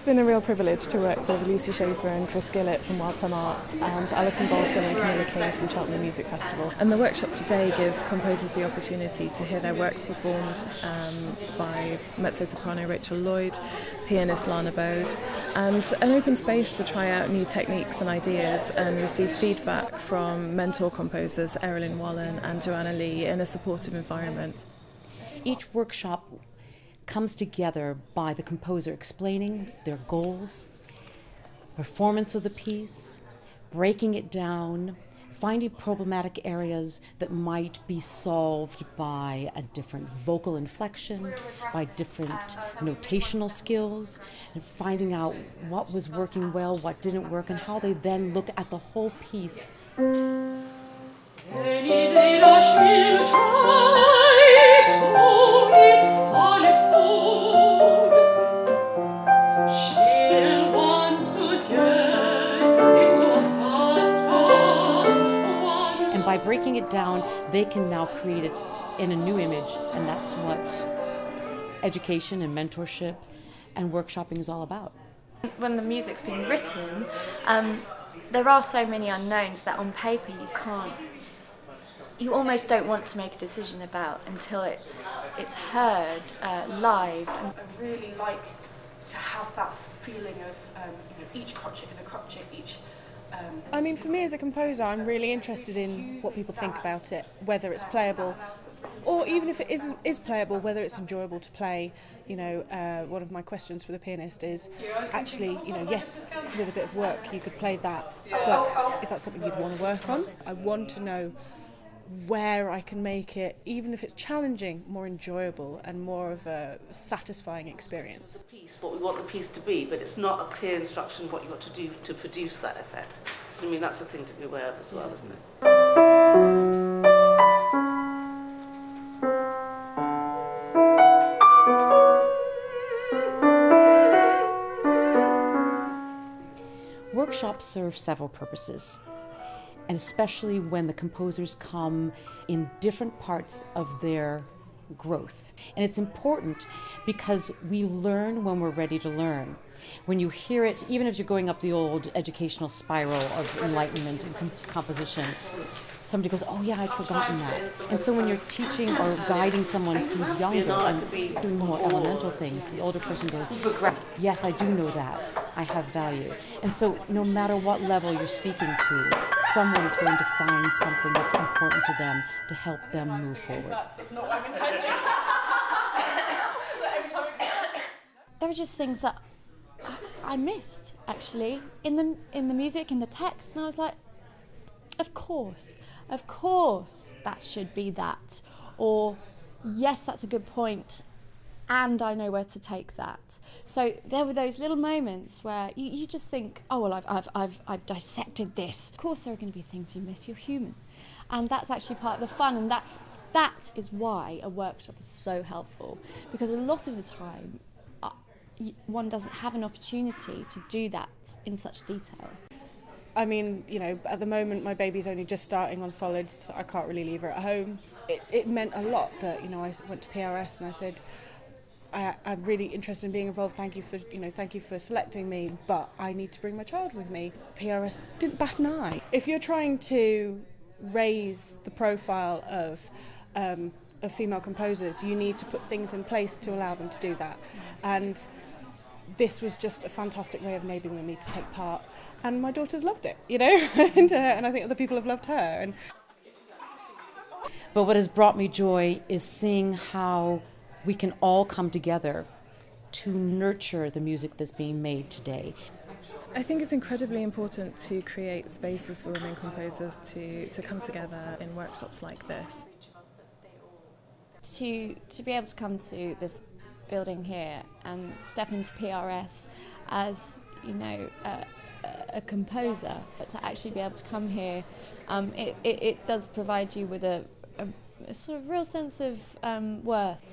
It's been a real privilege to work with Lucy Schaufer and Gillett from Plum and Alison Balson and Camilla from Cheltenham Music Festival. And the workshop today gives composers the opportunity to hear their works performed by mezzo-soprano Rachael, Lloyd, pianist Lana, Bode, and an open space to try out new techniques and ideas and receive feedback from mentor composers Errollyn, Wallen and Joanna in a supportive environment. Each workshop comes together by the composer explaining their goals, performance of the piece, breaking it down, finding problematic areas that might be solved by a different vocal inflection, by different notational skills, and finding out what was working well, what didn't work, and how they then look at the whole piece. Any day she'll try to its solid fold. She'll want to get into a fast one. And by breaking it down, they can now create it in a new image, and that's what education and mentorship and workshopping is all about. When the music's been written, there are so many unknowns that on paper you almost don't want to make a decision about until it's heard live. I really like to have that feeling of each crotchet is a crotchet, each. I mean, for me as a composer, I'm really interested in what people think about it, whether it's playable, or even if it is playable, whether it's enjoyable to play. One of my questions for the pianist is actually, yes, with a bit of work you could play that, but is that something you'd want to work on? I want to know where I can make it, even if it's challenging, more enjoyable and more of a satisfying experience. What we want the piece to be, but it's not a clear instruction what you've got to do to produce that effect. So I mean that's the thing to be aware of as well, isn't it? Workshops serve several purposes, and especially when the composers come in different parts of their growth. And it's important because we learn when we're ready to learn. When you hear it, even if you're going up the old educational spiral of enlightenment and composition, somebody goes, oh yeah, I'd forgotten that. And so when you're teaching or guiding someone who's younger and doing more elemental things, the older person goes, yes, I do know that. I have value. And so no matter what level you're speaking to, someone is going to find something that's important to them to help them move forward. There were just things that I missed, actually, in the music, in the text, and I was like, of course, that should be that. Or, yes, that's a good point, and I know where to take that. So there were those little moments where you just think, oh, well, I've dissected this. Of course there are going to be things you miss, you're human. And that's actually part of the fun, and that is why a workshop is so helpful. Because a lot of the time, one doesn't have an opportunity to do that in such detail. I mean, at the moment my baby's only just starting on solids. I can't really leave her at home. It meant a lot that, I went to PRS and I said, I'm really interested in being involved. Thank you for selecting me, but I need to bring my child with me. PRS didn't bat an eye. If you're trying to raise the profile of female composers, you need to put things in place to allow them to do that. And this was just a fantastic way of enabling me to take part, and my daughters loved it, and I think other people have loved her. But what has brought me joy is seeing how we can all come together to nurture the music that's being made today. I think it's incredibly important to create spaces for women composers to come together in workshops like this. To be able to come to this building here and step into PRS as a composer, but to actually be able to come here, it does provide you with a sort of real sense of worth.